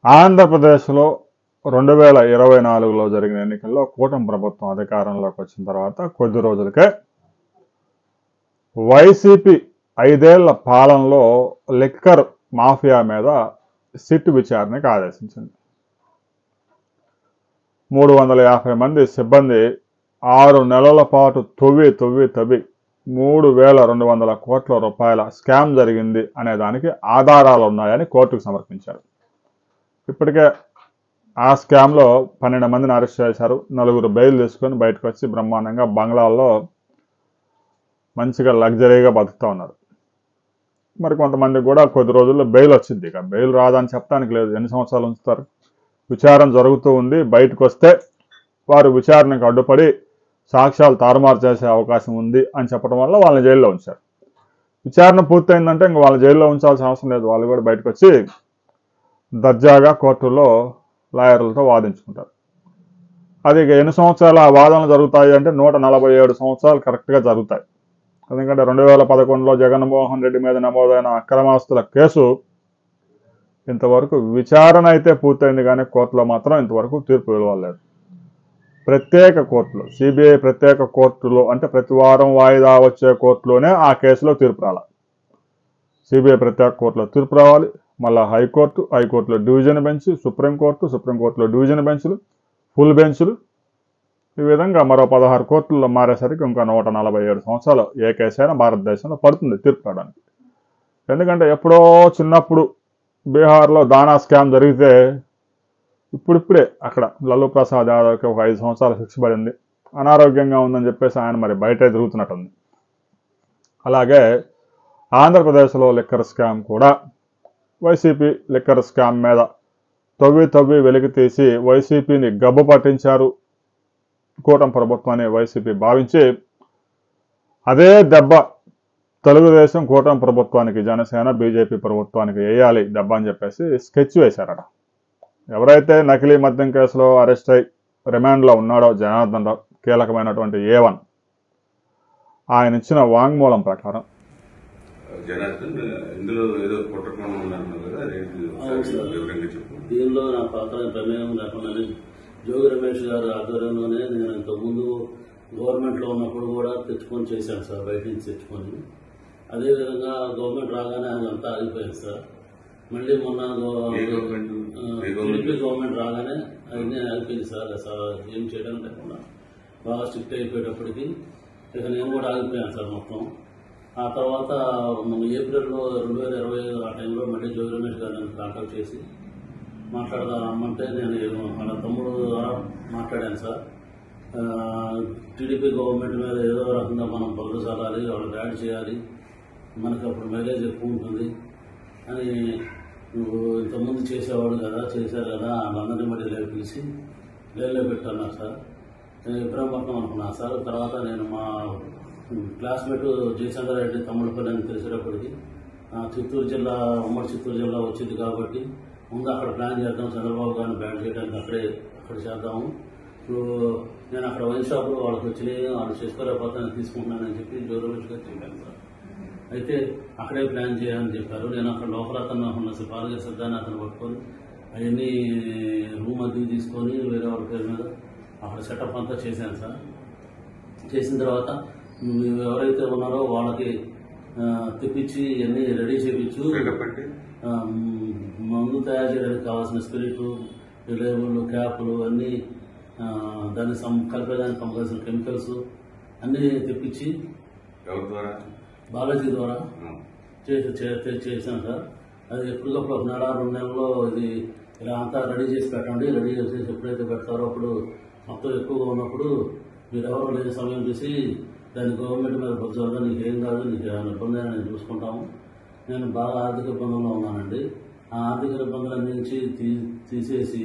ఆంధ్రప్రదేశ్లో 2024లో జరిగిన ఎన్నికల్లో కూటమి ప్రభుత్వం అధికారంలోకి వచ్చిన తర్వాత కొద్ది రోజులకే వైసీపీ 5 ఏళ్ల పాలనలో లిక్కర్ మాఫియా మీద సిట్ విచారణకు ఆదేశించింది. 350 మంది సిబ్బంది 6 నెలల పాటు తవ్వి 3,200 కోట్ల రూపాయల స్కామ్ జరిగింది అనే దానికి ఆధారాలు ఉన్నాయని కోర్టుకు సమర్పించారు. ఇప్పటికే ఆ స్కామ్లో 12 మందిని అరెస్ట్ చేశారు. 4 బెయిల్ తీసుకొని బయటకు వచ్చి బ్రహ్మాండంగా బంగ్లాల్లో మంచిగా లగ్జరీగా బతుకుతూ ఉన్నారు. మరి కొంతమందికి కూడా కొద్ది రోజుల్లో బెయిల్ వచ్చింది. ఇక బెయిల్ రాదని చెప్పడానికి లేదు. ఎన్ని సంవత్సరాలు ఉంచుతారు? విచారణ జరుగుతూ ఉంది. బయటకు వస్తే వారు విచారణకు అడ్డుపడి సాక్ష్యాలు తారుమారు చేసే అవకాశం ఉంది అని చెప్పడం వల్ల వాళ్ళని జైల్లో ఉంచారు. విచారణ పూర్తయిందంటే ఇంక వాళ్ళని జైల్లో ఉంచాల్సిన అవసరం లేదు. వాళ్ళు కూడా బయటకు వచ్చి దర్జాగా కోర్టుల్లో లాయర్లతో వాదించుకుంటారు. అది ఎన్ని సంవత్సరాలు ఆ వాదనలు జరుగుతాయి అంటే 147 సంవత్సరాలు కరెక్ట్గా జరుగుతాయి. ఎందుకంటే 2011లో జగన్మోహన్ రెడ్డి మీద నమోదైన అక్రమాస్తుల కేసు ఇంతవరకు విచారణ అయితే పూర్తయింది, కానీ కోర్టులో మాత్రం ఇంతవరకు తీర్పు వెలువడలేదు. ప్రత్యేక కోర్టులో, సిబిఐ ప్రత్యేక కోర్టులో అంటే ప్రతి వారం వాయిదా వచ్చే కోర్టులోనే ఆ కేసులో తీర్పు రావాలి. సిబిఐ ప్రత్యేక కోర్టులో తీర్పు రావాలి. మళ్ళీ హైకోర్టులో డివిజన్ బెంచ్, సుప్రీంకోర్టులో డివిజన్ బెంచ్లు, ఫుల్ బెంచ్లు, ఈ విధంగా మరో 16 కోర్టుల్లో మారేసరికి ఇంకా 147 సంవత్సరాలు ఏ కేసు అయినా భారతదేశంలో పడుతుంది తీర్పు రావడానికి. ఎందుకంటే ఎప్పుడో చిన్నప్పుడు బీహార్లో దానా స్కామ్ జరిగితే ఇప్పుడిప్పుడే అక్కడ లల్లూ ప్రసాద్ యాదవ్కి ఒక 5 సంవత్సరాలు శిక్ష పడింది. అనారోగ్యంగా ఉందని చెప్పేసి ఆయన మరి బయట తిరుగుతున్నట్టుంది. అలాగే ఆంధ్రప్రదేశ్లో లిక్కర్ స్కామ్ కూడా వైసీపీ లిక్కర్ స్కామ్ మీద తవ్వి వెలికి తీసి వైసీపీని గబ్బు పట్టించారు కూటమి ప్రభుత్వాన్ని వైసీపీ భావించి అదే దెబ్బ తెలుగుదేశం కూటమి ప్రభుత్వానికి, జనసేన బీజేపీ ప్రభుత్వానికి వేయాలి దెబ్బ అని చెప్పేసి స్కెచ్ వేశారట. ఎవరైతే నకిలీ మద్యం కేసులో అరెస్ట్ అయి రిమాండ్లో ఉన్నాడో జనార్దన్ రావు, కీలకమైనటువంటి A1, ఆయన ఇచ్చిన వాంగ్మూలం ప్రకారం దీనిలో నా పాత్ర ప్రమేయం లేకుండా జోగి రమేష్ గారి ఆధ్వర్యంలోనే నేను ఇంతకుముందు గవర్నమెంట్లో ఉన్నప్పుడు కూడా తెచ్చుకొని చేశాను సార్, బయట నుంచి తెచ్చుకొని. అదేవిధంగా గవర్నమెంట్ రాగానే అదంతా ఆగిపోయింది సార్. మళ్ళీ మొన్న టీడీపీ గవర్నమెంట్ రాగానే అవన్నీ ఆగిపోయింది సార్. అసలు ఏం చేయడం లేకుండా బాగా స్ట్రిక్ట్ అయిపోయేటప్పటికి ఇక నేను కూడా ఆగిపోయాను సార్ మొత్తం. ఆ తర్వాత మన ఏప్రిల్లో 2025 ఆ టైంలో మళ్ళీ జోగి రమేష్ గారు నన్ను కాంటాక్ట్ చేసి మాట్లాడదామంటే నేను మన తమ్ముడు ద్వారా మాట్లాడాను సార్. టీడీపీ గవర్నమెంట్ మీద ఏదో రకంగా మనం బదులు చల్లాలి, వాళ్ళకి యాడ్ చేయాలి, మనకి అప్పుడు మైలేజ్ ఎక్కువ ఉంటుంది అని నువ్వు ఇంతకుముందు చేసేవాడు కదా, చేశారు కదా, వాళ్ళందరినీ మళ్ళీ పిలిచి లైన్లో పెట్టన్నారు సార్. నేను ఇబ్రాహీంపట్నం అనుకున్నా సార్. తర్వాత నేను మా క్లాస్మేట్ జయశంకర్ రెడ్డి తమ్ముడిపల్లి అని తెలిసేటప్పటికి చిత్తూరు జిల్లా, ఉమ్మడి చిత్తూరు జిల్లా వచ్చింది కాబట్టి ముందు అక్కడ ప్లాన్ చేద్దాం, చంద్రబాబు గారిని బ్యాన్ చేయడానికి అక్కడ చేద్దాము. ఇప్పుడు నేను అక్కడ వైన్ షాప్లో వాళ్ళకి వచ్చినాయి, వాళ్ళు చేసుకోలేకపోతే నేను తీసుకుంటున్నానని చెప్పి జోగి రమేష్ గారు చెప్పాను సార్. అయితే అక్కడే ప్లాన్ చేయాలని చెప్పారు. నేను అక్కడ లోపల అతను ఉన్న పాలక సిద్ధాన్ని అతను పట్టుకొని అవన్నీ రూమ్ అద్దెకి తీసుకొని వేరే వాళ్ళ పేరు మీద అక్కడ సెటప్ అంతా చేశాను సార్. చేసిన తర్వాత ఎవరైతే ఉన్నారో వాళ్ళకి తెప్పించి ఇవన్నీ రెడీ చేయించు, మందు తయారు చేయడానికి కావాల్సిన స్పిరిట్, లేబుల్, క్యాప్లు అన్నీ, దాన్ని కలిపేదానికి కావాల్సిన కెమికల్స్ అన్నీ తెప్పించి బాలాజీ ద్వారా చేశాను సార్. అది ఎప్పటికప్పుడు 1 నెల 2 నెలల్లో ఇది ఇలా అంతా రెడీ చేసి పెట్టండి. రెడీ చేసి ఎప్పుడైతే పెడతారో అప్పుడు మొత్తం ఎక్కువగా ఉన్నప్పుడు మీరు ఎవరో లేని సమయం చూసి దాన్ని గవర్నమెంట్ మీద బొజ్జాలుగా నీకేం కాదు, నీకు ఏమైనా ఇబ్బంది అయినా నేను చూసుకుంటాము. నేను బాగా ఆర్థిక ఇబ్బందుల్లో ఉన్నానండి. ఆ ఆర్థిక ఇబ్బందులన్నీ నుంచి తీసేసి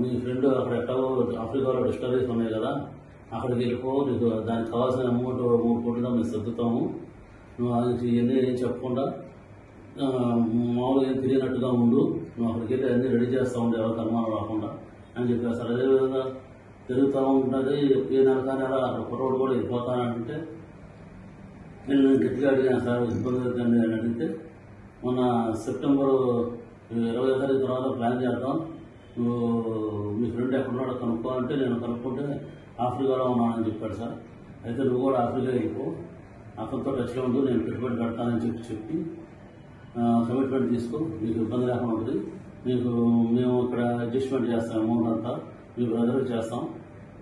మీ ఫ్రెండ్ అక్కడ ఎక్కడో ఆఫ్రికాలో డిస్టరీస్ ఉన్నాయి కదా, అక్కడికి వెళ్ళిపో, నీకు దానికి కావాల్సిన అమౌంట్ 3 కోట్లుగా మేము సర్దుతాము, నువ్వు ఇవన్నీ ఏం చెప్పకుండా మామూలుగా ఏం తెలియనట్టుగా ఉండు, నువ్వు అక్కడికి వెళ్ళి అన్నీ రెడీ చేస్తూ ఉండే ఎవరికి అనుమానం రాకుండా అని చెప్పారు సార్. అదేవిధంగా తిరుగుతూ ఉంటుంది. ఏ నెల అక్కడ కుర్రోడు కూడా వెళ్ళిపోతానంటే నేను గట్టిగా అడిగాను సార్, ఇబ్బంది అని అడిగితే మొన్న సెప్టెంబర్ 20వ తారీఖు తర్వాత ప్లాన్ చేద్దాం, నువ్వు మీ ఫ్రెండ్ ఎక్కడున్నాడో కనుక్కో అంటే నేను కనుక్కుంటే ఆఫ్రికాలో ఉన్నానని చెప్పాడు సార్. అయితే నువ్వు కూడా ఆఫ్రికా వెళ్ళిపో, అతనితో టచ్లో ఉండు, నేను పెట్టుబడి పెడతానని చెప్పి కమిట్మెంట్ తీసుకో, నీకు ఇబ్బంది లేకుండా ఉంటుంది, మేము ఇక్కడ అడ్జస్ట్మెంట్ చేస్తాం, అమౌంట్ అంతా మీ బ్రదర్కి చేస్తాం,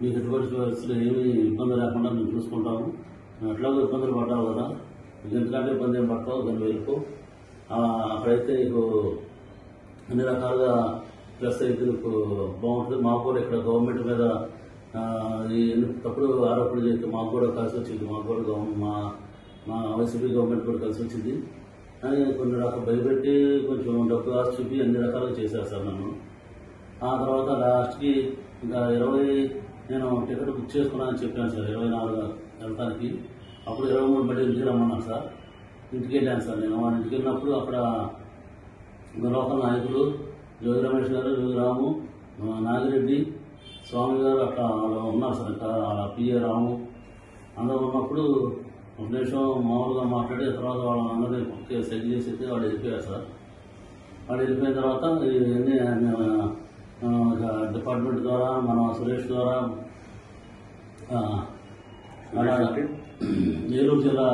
మీకు ఎటువంటి పరిస్థితులు ఏమీ ఇబ్బంది లేకుండా మేము చూసుకుంటాము, ఎట్లాగో ఇబ్బందులు పడ్డావు కదా, ఎందుకంటే ఇబ్బంది ఏం పడతావు, దాన్ని వెళ్ళిపో, అక్కడైతే నీకు అన్ని రకాలుగా ప్లస్ అయితే నీకు బాగుంటుంది. మాకు కూడా ఇక్కడ గవర్నమెంట్ మీద తప్పుడు ఆరోపణలు చేస్తే మాకు కూడా కలిసి వచ్చింది, మాకు కూడా మా వైసీపీ గవర్నమెంట్ కూడా కలిసి వచ్చింది అని కొన్ని రకాలు భయపెట్టి కొంచెం డబ్బు ఆశ చూపి అన్ని రకాలుగా చేశారు సార్ నన్ను. ఆ తర్వాత లాస్ట్కి ఇంకా 20 నేను టికెట్ బుక్ చేసుకున్నానని చెప్పాను సార్, 24 వెళ్తానికి. అప్పుడు 23 మళ్ళీ ఇంటికి రమ్మన్నాను సార్. ఇంటికి వెళ్ళాను సార్. నేను వాళ్ళ ఇంటికి వెళ్ళినప్పుడు అక్కడ లోకల్ నాయకులు జోగి రమేష్ గారు, జోగి రాము, నాగిరెడ్డి, స్వామి గారు అట్లా ఉన్నారు సార్. ఇంకా పిఏ రాము అందరూ ఉన్నప్పుడు ఒక నిమిషం మామూలుగా మాట్లాడి తర్వాత వాళ్ళందరినీ సెట్ చేసి వాళ్ళు వెళ్ళిపోయారు సార్. వాళ్ళు వెళ్ళిపోయిన తర్వాత ఇవన్నీ డిపార్ట్మెంట్ ద్వారా మన సురేష్ ద్వారా ఏలూరు జిల్లా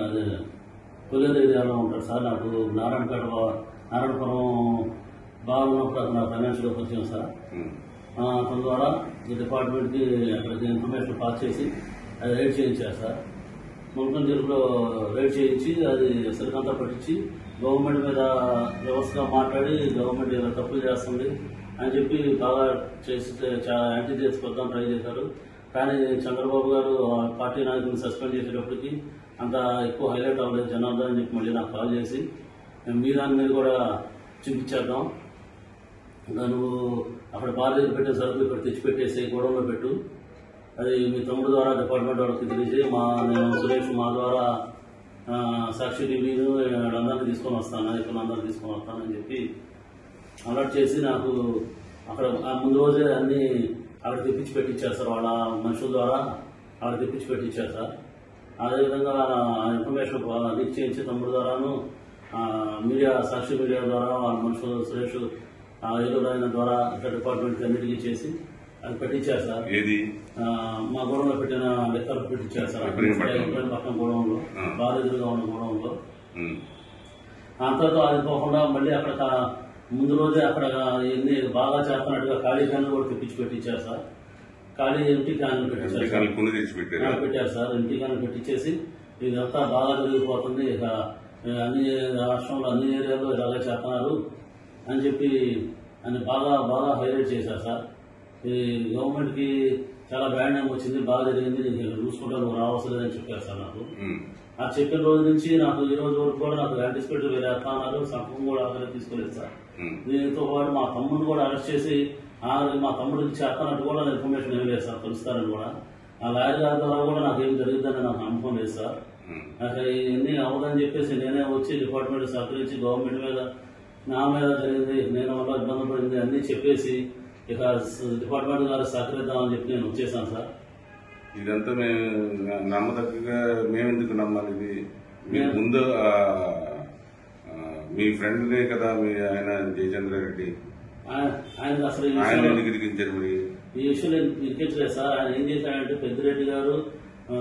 అదే కొల్లేరు ఏరియాలో ఉంటాడు సార్. నాకు నారాయణపురం బాగా ఉన్నప్పుడు అక్కడ ఫైనాన్షియల్గా వచ్చాను సార్. అతని ద్వారా ఈ డిపార్ట్మెంట్కి అక్కడికి ఇన్ఫర్మేషన్ పాస్ చేసి అది రైడ్ చేయించారు సార్. మున్సిపల్ జైలులో రైడ్ చేయించి అది సరికంతా పట్టించి గవర్నమెంట్ మీద వ్యవస్థగా మాట్లాడి గవర్నమెంట్ ఇలా తప్పులు చేస్తుంది అని చెప్పి బాగా చేసి చాలా యాంటీ చేసుకొద్దాం ట్రై చేశారు. కానీ చంద్రబాబు గారు పార్టీ నాయకులను సస్పెండ్ చేసేటప్పటికి అంత ఎక్కువ హైలైట్ అవ్వలేదు జనార్దన్ అని చెప్పి మళ్ళీ నాకు కాల్ చేసి మీ దాని మీద కూడా చూపించేద్దాం, ఇంకా నువ్వు అక్కడ బాధ్యత పెట్టే సరుకులు ఇక్కడ తెచ్చిపెట్టేసి గొడవలో పెట్టు, అది మీ తమ్ముడు ద్వారా డిపార్ట్మెంట్ వాళ్ళకి తెలిసి నేను సురేష్ మా ద్వారా సాక్షి టీవీను అందరినీ తీసుకొని వస్తాను, నాయకులు అందరినీ తీసుకొని వస్తానని చెప్పి అలర్ట్ చేసి నాకు అక్కడ ముందు రోజే అన్ని అక్కడ తెప్పించి పెట్టించారు సార్. వాళ్ళ మనుషుల ద్వారా అక్కడ తెప్పించి పెట్టించారు సార్. అదేవిధంగా ఇన్ఫర్మేషన్ లీక్ చేయించి తమ్ముడు ద్వారాను మీడియా సాక్షి మీడియా ద్వారా వాళ్ళ మనుషులు సురేష్ ఏలూరు ఆయన ద్వారా ఇట్లా డిపార్ట్మెంట్ అన్నిటికీ చేసి అది పెట్టించారు సార్. మా గోడంలో పెట్టిన లెక్కలు పెట్టించారు సార్. పక్కన గోడంలో బాధితులుగా ఉన్న గోడంలో అంతతో అది పోకుండా మళ్ళీ అక్కడ ముందు రోజే అక్కడ ఎన్ని బాగా చేస్తున్నట్టుగా ఖాళీ క్యాన్లు కూడా తెప్పించి పెట్టించారు సార్. ఖాళీ ఎంటీ క్యాన్లు పెట్టారు సార్. ఎంటీ క్యాన్లు పెట్టించేసి ఇదంతా బాగా జరిగిపోతుంది, ఇక అన్ని రాష్ట్రంలో అన్ని ఏరియాలో ఇలాగే చేస్తున్నారు అని చెప్పి అని బాగా బాగా హైలైట్ చేశారు సార్. ఈ గవర్నమెంట్కి చాలా బ్యాడ్ నేమ్ వచ్చింది, బాగా జరిగింది, నీకు చూసుకుంటా నువ్వు రావాల్సి లేదని చెప్పారు సార్ నాకు. ఆ చెప్పిన రోజు నుంచి నాకు ఈ రోజు వరకు కూడా నాకు యాంటిసిపేటరీ వేరే అన్నారు, సంతకం కూడా ఆధారం తీసుకోలేదు సార్. దీనితో పాటు మా తమ్ముడిని కూడా అరెస్ట్ చేసి మా తమ్ముడికి చేస్తున్నట్టు కూడా ఇన్ఫర్మేషన్ ఏం లేదు సార్, తెలుస్తారని కూడా. ఆ లాయర్ గారి ద్వారా కూడా నాకు ఏం జరుగుతుందని నాకు నమ్మకం లేదు సార్. నాకు ఇవన్నీ అవ్వదని చెప్పేసి నేనే వచ్చి డిపార్ట్మెంట్ సహకరించి గవర్నమెంట్ మీద నా మీద జరిగింది, నేను వల్ల ఇబ్బంది పడింది అన్నీ చెప్పేసి ఇక డిపార్ట్మెంట్ గారు సహకరిద్దామని చెప్పి నేను వచ్చేసాను సార్. ఇదంతా మేము నమ్మదగ్గగా మేమెందుకు నమ్మాలి? ఇది మీరు ముందు మీ ఫ్రెండ్నే కదా ఆయన జయచంద్రారెడ్డి, ఆయన అసలు ఈ విషయంలో ఇరికించలేదు సార్. ఆయన ఏం చేశాడంటే పెద్దిరెడ్డి గారు,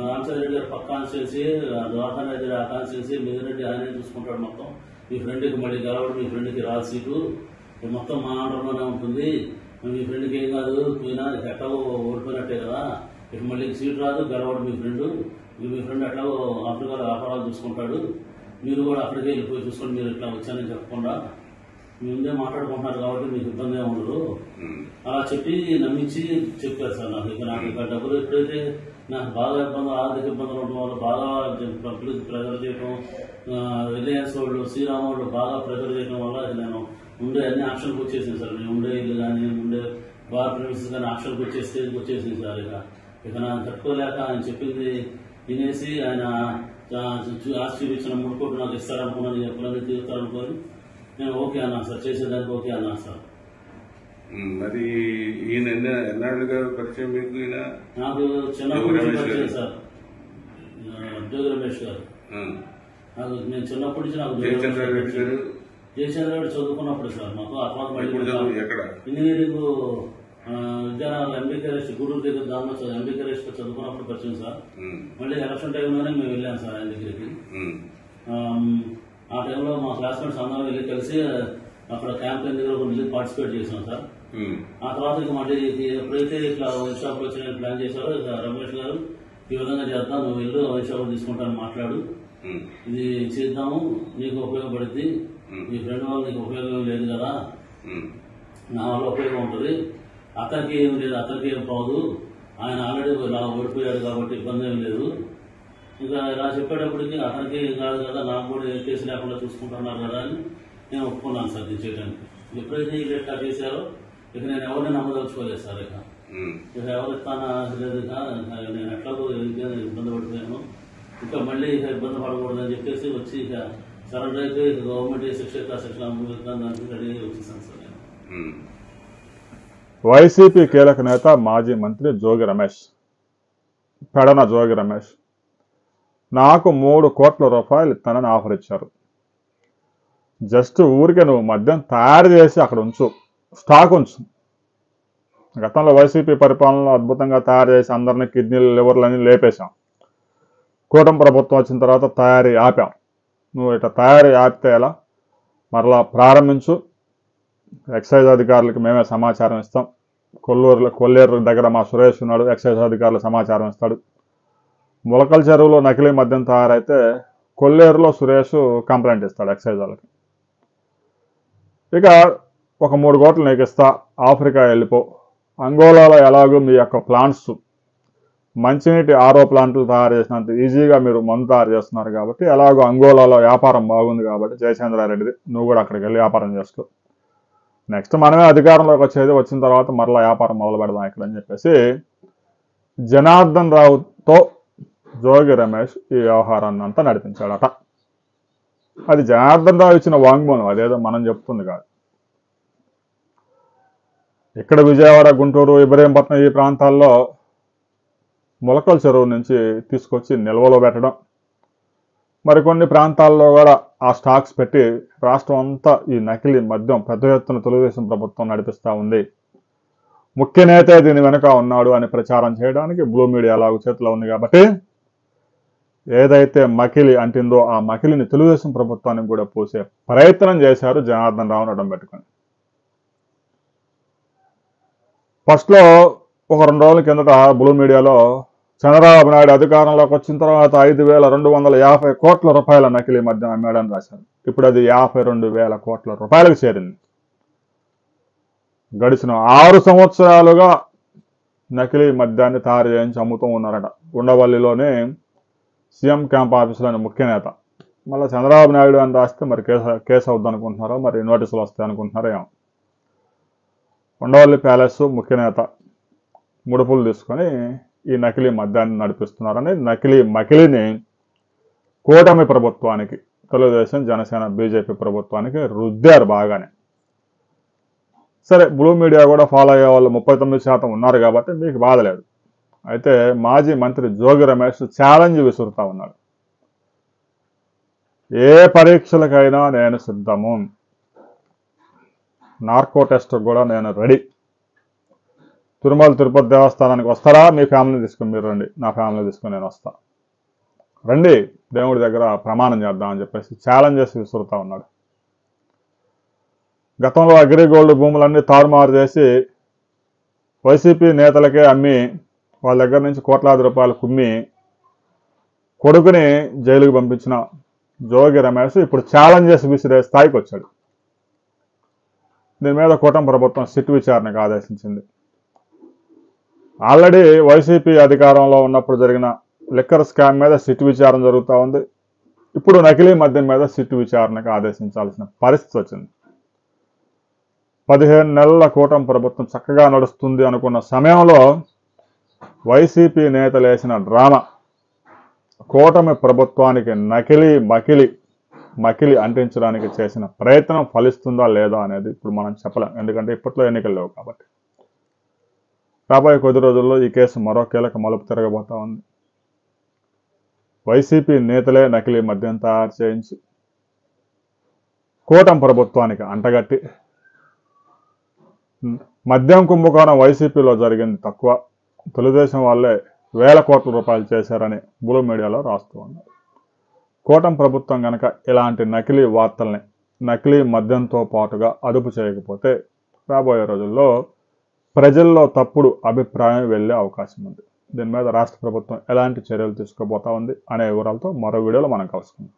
రామచంద్రెడ్డి గారు పక్క కాన్స్టిట్యూన్సీ, దోహన్ రెడ్డి ఆ కాన్స్టిట్యూన్సీ, మిగిలిరెడ్డి ఆయనే చూసుకుంటాడు మొత్తం. మీ ఫ్రెండ్కి మళ్ళీ గెలవడం, మీ ఫ్రెండ్కి రాదు సీటు, మొత్తం మా ఆంధ్రలోనే ఉంటుంది, మీ ఫ్రెండ్కి ఏం కాదు, పోయినా ఎట్లాగో ఓడిపోయినట్టే కదా, ఇక మళ్ళీ సీటు రాదు, గెలవడం మీ ఫ్రెండ్ ఎట్లాగో ఆఫ్రికాలో వ్యాపారాలు చూసుకుంటాడు, మీరు కూడా అక్కడికే వెళ్ళిపోయి చూసుకొని మీరు ఇట్లా వచ్చానని చెప్పకుండా మీ ముందే మాట్లాడుకుంటున్నారు కాబట్టి మీకు ఇబ్బంది ఉండదు అలా చెప్పి నమ్మించి చెప్పారు సార్. నాకు ఇక డబ్బులు ఎప్పుడైతే నాకు బాగా ఆర్థిక ఇబ్బందులు ఉండడం వల్ల బాగా పబ్లిక్ ప్రెజర్ చేయడం, రిలయన్స్ వాళ్ళు, శ్రీరామ్ వాళ్ళు బాగా ప్రెజర్ చేయడం వల్ల నేను ఉండే అన్ని ఆప్షన్కి వచ్చేసింది సార్. నేను ఉండే ఇల్లు కానీ ఉండే బార్ ప్రిమిసెస్ కానీ ఆప్షన్కి వచ్చేసింది సార్. ఇక నాకు తట్టుకోలేక ఆయన చెప్పింది వినేసి ఆయన ఆస్తి ఇచ్చిన 3 కోట్లు నాకు ఇస్తారనుకున్నాను, ఎప్పుడైనా తీరుతారనుకొని నేను ఓకే అన్నాను సార్, చేసేదానికి ఓకే అన్నాను సార్. మరి ఈయన ఎన్నాళ్ళుగా పరిచయం మీకు? ఈయన నాకు చిన్నప్పటి నుంచి పరిచయం సార్, జోగి రమేష్ గారు. నేను చిన్నప్పటి నుంచి నాకు జయచంద్రారెడ్డి గారు జయచంద్రారెడ్డి చదువుకున్నప్పుడు సార్ మాకు ఆ తర్వాత ఇప్పుడు మళ్ళీ ఎక్కడ engineering Vidyanagar MBK rest Gudur దగ్గర దానిలో ఎంబీకే రెస్ట్ చదువుకున్నప్పుడు పరిచయం సార్. మళ్ళీ ఎలక్షన్ టైంలోనే మేము వెళ్ళాం సార్ ఆయన దగ్గరికి. ఆ టైంలో మా క్లాస్మేట్స్ అందరం వెళ్ళి కలిసి అక్కడ క్యాంపెయిన్ దగ్గర వెళ్ళి పార్టిసిపేట్ చేసాం సార్. ఆ తర్వాత ఇక మళ్ళీ ఎప్పుడైతే ఇట్లా వైన్ షాప్ వచ్చి ప్లాన్ చేశారో ఇక రమేష్ గారు ఈ విధంగా చేద్దాం, నువ్వు వెళ్ళు వైన్ షాప్ తీసుకుంటాను మాట్లాడు, ఇది చేద్దాము, నీకు ఉపయోగపడుద్ది, నీ ఫ్రెండ్ వాళ్ళు నీకు ఉపయోగం లేదు కదా, నా వల్ల ఉపయోగం ఉంటుంది, అతనికి ఏం లేదు, అతనికి ఏం పోదు, ఆయన ఆల్రెడీ ఇలా ఓడిపోయాడు కాబట్టి ఇబ్బంది ఏం లేదు, ఇంకా ఇలా చెప్పేటప్పటికి అతనికి ఏం కాదు కదా, నాకు కూడా ఏ కేసు లేకుండా చూసుకుంటున్నారు కదా అని నేను ఒప్పుకున్నాను సార్ ఇది చేయడానికి. ఎప్పుడైతే ఈ రేట్ చేశారో ఇక నేను ఎవరిని నమ్మదలుచుకోలేదు సార్. ఇక ఎవరు ఇస్తానా లేదు, నేను ఎట్లాగో ఇబ్బంది పడిపోయాను, ఇంకా మళ్ళీ ఇక ఇబ్బంది పడకూడదని చెప్పేసి వచ్చి ఇక సరెండర్ అయితే ఇక గవర్నమెంట్ శిక్షణ అనుభవిస్తాను రెడీ వచ్చేసాను సార్ నేను. వైసీపీ కీలక నేత మాజీ మంత్రి జోగి రమేష్, పెడన జోగి రమేష్, నాకు 3 కోట్ల రూపాయలు ఇస్తానని ఆఫర్ ఇచ్చారు. జస్ట్ ఊరికే నువ్వు మద్యం తయారు చేసి అక్కడ ఉంచు, స్టాక్ ఉంచు. గతంలో వైసీపీ పరిపాలనలో అద్భుతంగా తయారు చేసి అందరినీ కిడ్నీలు లివర్లని లేపేశాం. కూటమి ప్రభుత్వం వచ్చిన తర్వాత తయారీ ఆపాం. నువ్వు ఇట్లా తయారీ ఆపితే ఎలా? మరలా ప్రారంభించు. ఎక్సైజ్ అధికారులకు మేమే సమాచారం ఇస్తాం. కొల్లేరు దగ్గర మా సురేష్ ఉన్నాడు, ఎక్సైజ్ అధికారులు సమాచారం ఇస్తాడు. ములకల చెరువులో నకిలీ మద్యం తయారైతే కొల్లేరులో సురేష్ కంప్లైంట్ ఇస్తాడు ఎక్సైజ్ వాళ్ళకి. ఇక ఒక 3 కోట్లు నీకు ఇస్తా, ఆఫ్రికా వెళ్ళిపో, అంగోలాలో ఎలాగో మీ యొక్క ప్లాంట్స్ మంచినీటి ఆరో ప్లాంట్లు తయారు చేసినంత ఈజీగా మీరు మందు తయారు చేస్తున్నారు కాబట్టి ఎలాగో అంగోలాలో వ్యాపారం బాగుంది కాబట్టి జయచంద్రారెడ్డిది, నువ్వు కూడా అక్కడికి వెళ్ళి వ్యాపారం చేసుకో, నెక్స్ట్ మనమే అధికారంలోకి వచ్చేది, వచ్చిన తర్వాత మరలా వ్యాపారం మొదలు పెడదాం ఇక్కడ అని చెప్పేసి జనార్దన్ రావుతో జోగి రమేష్ ఈ వ్యవహారాన్ని అంతా నడిపించాడట. అది జనార్దన్ రావు ఇచ్చిన వాంగ్మూలం, అదేదో మనం చెప్తుంది కాదు. ఇక్కడ విజయవాడ, గుంటూరు, ఇబ్రహీంపట్నం ఈ ప్రాంతాల్లో ములకల చెరువు నుంచి తీసుకొచ్చి నిల్వలో పెట్టడం, మరికొన్ని ప్రాంతాల్లో కూడా ఆ స్టాక్స్ పెట్టి రాష్ట్రం అంతా ఈ నకిలీ మద్యం పెద్ద ఎత్తున తెలుగుదేశం ప్రభుత్వం నడిపిస్తూ ఉంది. ముఖ్య నేతే దీని వెనుక ఉన్నాడు అని ప్రచారం చేయడానికి బ్లూ మీడియా లాగు చేతిలో ఉంది కాబట్టి ఏదైతే మకిలి అంటిందో ఆ మకిలిని తెలుగుదేశం ప్రభుత్వానికి కూడా పోసే ప్రయత్నం చేశారు జనార్దన్ రావును అడ్డం పెట్టుకొని. ఫస్ట్లో ఒక 2 రోజుల కిందట బ్లూ మీడియాలో చంద్రబాబు నాయుడు అధికారంలోకి వచ్చిన తర్వాత 5,250 కోట్ల రూపాయల నకిలీ మద్యం అమ్మాడని రాశారు. ఇప్పుడు అది 52,000 కోట్ల రూపాయలకు చేరింది. గడిచిన 6 సంవత్సరాలుగా నకిలీ మద్యాన్ని తయారు చేయించి అమ్ముతూ ఉన్నారట. ఉండవల్లిలోనే సీఎం క్యాంప్ ఆఫీసులోని ముఖ్య నేత. మళ్ళీ చంద్రబాబు నాయుడు అని రాస్తే మరి కేసు అవుద్ది అనుకుంటున్నారో, మరి నోటీసులు వస్తాయి అనుకుంటున్నారో ఏమో. ఉండవల్లి ప్యాలెస్ ముఖ్య నేత ముడుపులు తీసుకొని ఈ నకిలీ మద్యాన్ని నడిపిస్తున్నారని నకిలీ మకిలిని కూటమి ప్రభుత్వానికి, తెలుగుదేశం, జనసేన, బీజేపీ ప్రభుత్వానికి రుద్దారు బాగానే. సరే, బ్లూ మీడియా కూడా ఫాలో అయ్యే వాళ్ళు 39% ఉన్నారు కాబట్టి మీకు బాధ లేదు. అయితే మాజీ మంత్రి జోగి రమేష్ ఛాలెంజ్ విసురుతా ఉన్నాడు. ఏ పరీక్షలకైనా నేను సిద్ధము, నార్కో టెస్ట్ కూడా నేను రెడీ. తిరుమల తిరుపతి దేవస్థానానికి వస్తారా? మీ ఫ్యామిలీ తీసుకుని మీరు రండి, నా ఫ్యామిలీ తీసుకుని నేను వస్తా, రండి దేవుడి దగ్గర ప్రమాణం చేద్దామని చెప్పేసి ఛాలెంజ్ చేసి విసురుతా ఉన్నాడు. గతంలో అగ్రిగోల్డ్ భూములన్నీ తారుమారు చేసి వైసీపీ నేతలకే అమ్మి వాళ్ళ దగ్గర నుంచి కోట్లాది రూపాయలు కుమ్మి కొడుకుని జైలుకు పంపించిన జోగి రమేష్ ఇప్పుడు ఛాలెంజ్ చేసి విసిరే స్థాయికి వచ్చాడు. దీని మీద కూటమి ప్రభుత్వం సిట్ విచారణకు ఆదేశించింది. ఆల్రెడీ వైసీపీ అధికారంలో ఉన్నప్పుడు జరిగిన లిక్కర్ స్కామ్ మీద సిట్ విచారణ జరుగుతూ ఉంది. ఇప్పుడు నకిలీ మద్యం మీద సిట్ విచారణకు ఆదేశించాల్సిన పరిస్థితి వచ్చింది. 15 నెలల కూటమి ప్రభుత్వం చక్కగా నడుస్తుంది అనుకున్న సమయంలో వైసీపీ నేతలు వేసిన డ్రామా కూటమి ప్రభుత్వానికి నకిలీ మకిలి అంటించడానికి చేసిన ప్రయత్నం ఫలిస్తుందా లేదా అనేది ఇప్పుడు మనం చెప్పలేం. ఎందుకంటే ఇప్పట్లో ఎన్నికలు లేవు కాబట్టి. రాబోయే కొద్ది రోజుల్లో ఈ కేసు మరో కీలక మలుపు తిరగబోతా ఉంది. వైసీపీ నేతలే నకిలీ మద్యం తయారు చేయించి కూటమి ప్రభుత్వానికి అంటగట్టి మద్యం కుంభకోణం వైసీపీలో జరిగింది తక్కువ, తెలుగుదేశం వాళ్ళే వేల కోట్ల రూపాయలు చేశారని బ్లూ మీడియాలో రాస్తూ ఉన్నారు. కూటమి ప్రభుత్వం కనుక ఇలాంటి నకిలీ వార్తల్ని నకిలీ మద్యంతో పాటుగా అదుపు చేయకపోతే రాబోయే రోజుల్లో ప్రజల్లో తప్పుడు అభిప్రాయం వెళ్ళే అవకాశం ఉంది. దీని మీద రాష్ట్ర ప్రభుత్వం ఎలాంటి చర్యలు తీసుకోబోతా ఉంది అనే వివరాలతో మరో వీడియోలో మనం కలుసుకుందాం.